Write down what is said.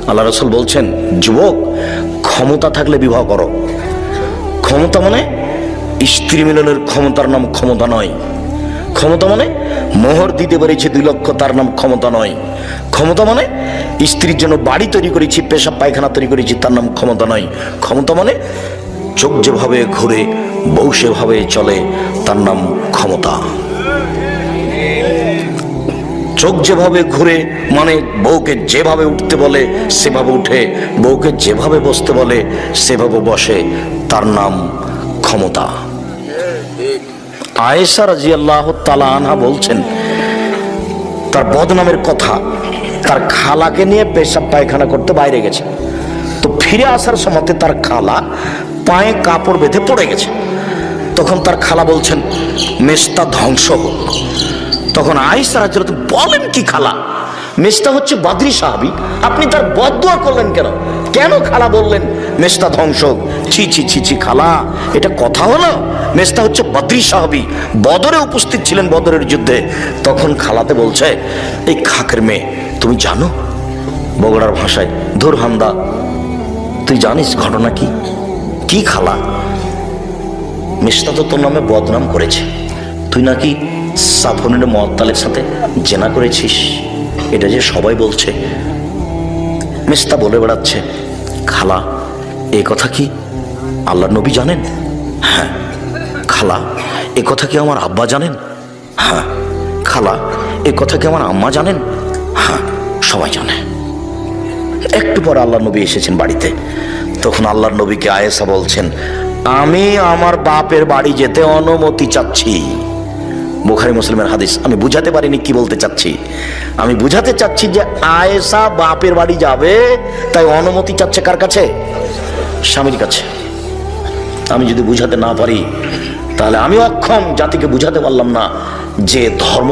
আল্লাহ রাসূল বলছেন, যুবক, ক্ষমতা থাকলে বিবাহ করো। ক্ষমতা মানে স্ত্রী মিলনের ক্ষমতার নাম ক্ষমতা নয়। ক্ষমতা মানে মোহর দিতে পেরেছি 2 লক্ষ, তার নাম ক্ষমতা নয়। ক্ষমতা মানে স্ত্রীর জন্য বাড়ি তৈরি করেছি, পেশাব পায়খানা তৈরি করেছি, তার নাম ক্ষমতা নয়। ক্ষমতা মানে চোখ যেভাবে ঘুরে বউ সেভাবে চলে, তার নাম ক্ষমতা। চোখ যেভাবে ঘুরে মানে বউকে যেভাবে উঠতে বলে সেভাবে উঠে, বউকে যেভাবে বসতে বলে সেভাবে বসে, তার নাম ক্ষমতা। আয়েশা রাদিয়াল্লাহু তাআলা আনহা বলছেন, তার বদনামের কথা, তার খালাকে নিয়ে পেশাব পায়খানা করতে বাইরে গেছে, তো ফিরে আসার সময় তার খালা পায়ে কাপড় বেঁধে পড়ে গেছে। তখন তার খালা বলছেন, মেস্তা ধ্বংস হোক। তখন আয়েশা রাদিয়াল্লাহু তাআলা বলেন, কি খালা? মেস্তা হচ্ছে বদরি সাহাবী, আপনি তার বদদুয়া করলেন কেন? কেন খালা বললেন মেস্তা ধ্বংস হোক? ছি ছি ছি ছি খালা, এটা কথা হলো? মেস্তা হচ্ছে বদরি সাহাবী, বদরে উপস্থিত ছিলেন, বদরের যুদ্ধে। তখন খালাতে বলছে, এই খাকের মেয়ে, তুমি জানো? বগুড়ার ভাষায়, ধুর হামদা, তুই জানিস ঘটনা কি? কি খালা? মেস্তা তো তোর নামে বদনাম করেছে, তুই নাকি সাফনের মুআত্তালের সাথে জেনা করেছিস, এটা যে সবাই বলছে। মেস্তা বলে বেড়াচ্ছে, খালা এ কথা কি আল্লাহর নবী জানেন? হ্যাঁ। খালা এ কথা কি আমার আব্বা জানেন? হ্যাঁ। খালা এ কথা কি আমার আম্মা জানেন? হ্যাঁ, সবাই জানে। একটু পর আল্লাহর নবী এসেছেন বাড়িতে। তখন আল্লাহর নবীকে আয়েশা বলছেন, আমি আমার বাপের বাড়ি যেতে অনুমতি চাচ্ছি। বুখারী মুসলিমের হাদিস। আমি বুঝাতে পারিনি কি বলতে চাচ্ছি। আমি বুঝাতে চাচ্ছি যে আয়েশা বাপের বাড়ি যাবে, তাই অনুমতি চাচ্ছে কার কাছে? স্বামীর কাছে। আমি যদি বুঝাতে না পারি তাহলে আমি অক্ষম, জাতিকে বুঝাতে পারলাম না যে ধর্ম